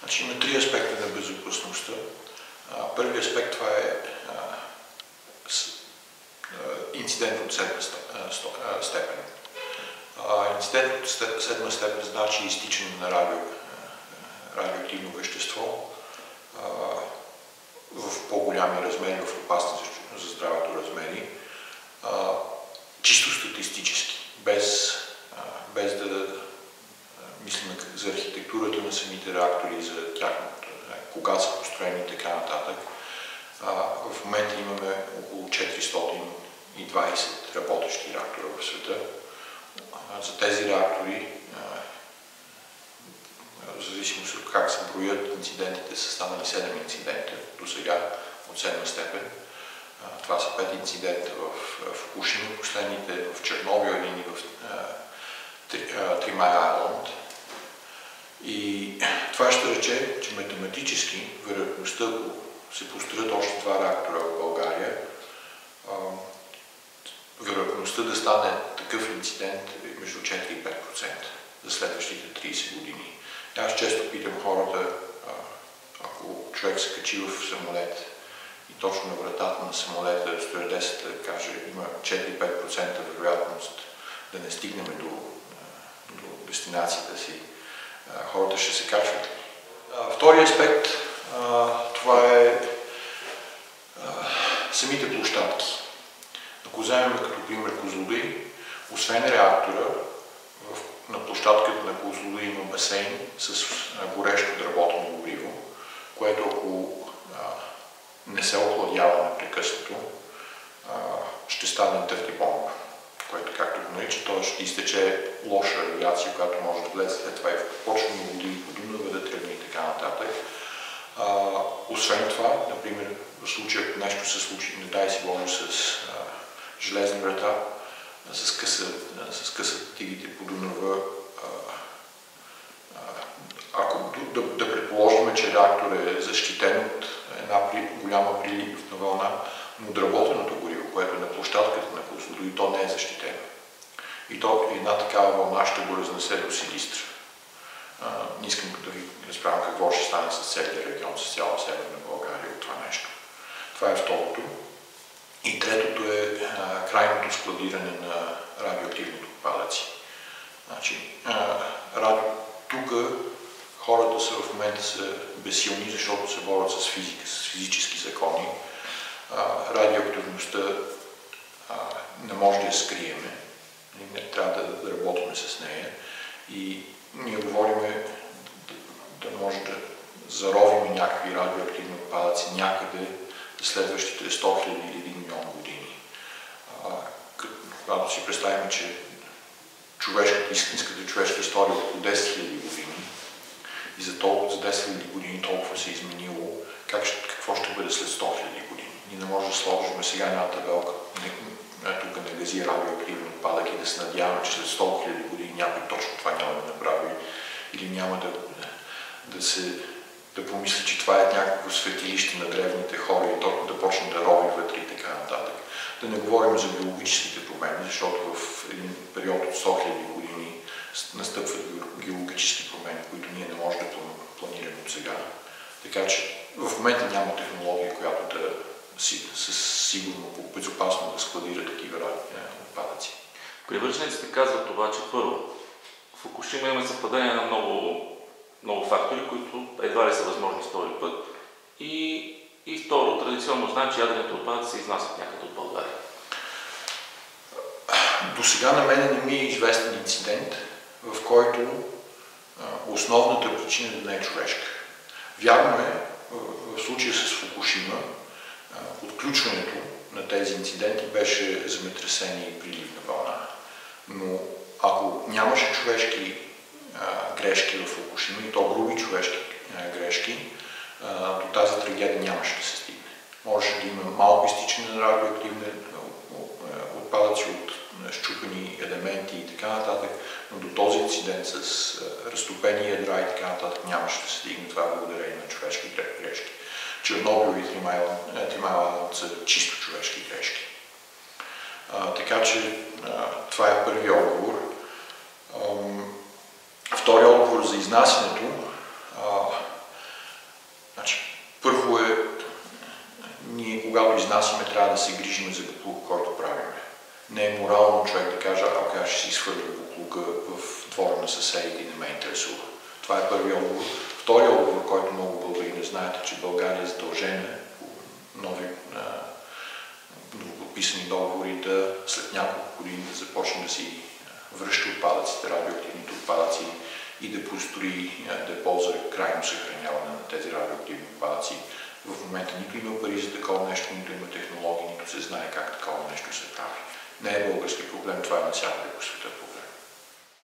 Значи има три аспекта на безопасността. Първият аспект това е инцидент от седма степен. Инцидент от седма степен значи изтичане на радиоактивно вещество в по-голями размери, в опасни за здравето размери, чисто статистически, без да мислим за архитектурата на самите реактори, за тяхното, кога са построени и така нататък. В момента имаме около 420 работещи реактора в света. За тези реактори, в зависимост от как се броят инцидентите, са станали 7 инцидента до сега от 7 степен. Това са 5 инцидента в Фукушима, последните в Чернобил и в Три Май Айланд. И това ще рече, че математически вероятността, ако се построят още 2 реактора в България, вероятността да стане такъв инцидент е между 4 и 5% за следващите 30 години. Аз често питам хората, ако човек се качи в самолет и точно на вратата на самолета стюардесата каже, има 4-5% вероятност да не стигнем до дестинацията си, хората ще се качват. Вторият аспект, това е самите площадки. Ако вземем като пример Козлодуй, освен реактора, на площадката на Козлодуй има басейн с горещо дработено гориво, което ако не се охладява непрекъснато, ще стане търтибомба, което както го нарича, т.е. ще изтече лоша радиация, която може да влезе след това и в почвени води, по Дунава да тръгне и така нататък. Освен това, например, в случая нещо се случи, не дай си Боже, с железна врата, с късат тигите по Дунава, ако да предположим, че реактор е защитен от една голяма приливна вълна, но отработеното гориво, което е на площадката на Козлодуй, то не е защитено. И то една такава вълна ще го разнесе до Силистра. Не искам да ви разправям какво ще стане с целия регион, с цяла Северна България от това нещо. Това е второто. И третото е крайното складиране на радиоактивните отпадъци. Значи, тук хората са в момента са безсилни, защото се борят с физика, с физически закони. Радиоактивността не може да я скриеме, не трябва да работим с нея и ние говорим да може да заровим някакви радиоактивни отпадъци някъде за следващите 100 000 или 1 милион години. Когато си представим, че истинската човешка история е около 10 000 години и за 10 000 години толкова се е изменило, какво ще бъде след 100 000 години? Ние не можем да сложим сега една табелка, тук на гази радиоактивни отпадък и да се надяваме, че след 100 000 години някой точно това няма да направи или няма да помисли, че това е някакво светилище на древните хора и то да почне да рови вътре и така нататък. Да не говорим за биологическите промени, защото в един период от 100 000 години настъпват геологически промени, които ние не можем да планираме от сега. Така че в момента няма технология, която да сигурно безопасно да складира такива отпадъци. Привържениците казват това, че първо, в Фукушима има съвпадение на много фактори, които едва ли са възможни втори път. И второ, традиционно знаем, че ядрените отпадъци се изнасят някъде от България. До сега на мен не ми е известен инцидент, в който основната причина да не е човешка. Вярно е, в случая с Фукушима, отключването на тези инциденти беше земетресение и приливна вълна. Но ако нямаше човешки грешки в Фукушима, и то груби човешки грешки, до тази трагедия нямаше да се стигне. Можеше да има малко изтичане на радиоактивни отпадъци от счупени елементи и така нататък, но до този инцидент с разтопени ядра и така нататък нямаше да се стигне това благодарение на човешки грешки. Чернобил и Три Май Айланд са чисто човешки грешки. Така че това е първият отговор. Вторият отговор за изнасянето. трябва да се грижим за буклука, който правиме. Не е морално човек да каже, окей, аз ще си свърля буклука в двора на съседите и не ме интересува. Това е първият отговор. Вторият отговор, който много българи не знаят, е, че България е задължена по нови новоподписани договори да след няколко години да започне да си връща отпадъците, радиоактивните отпадъци и да построи депо за крайно съхраняване на тези радиоактивни отпадъци. В момента нито има пари за такова нещо, нито има технологии, нито се знае как такова нещо се прави. Не е български проблем, това е навсякъде по света.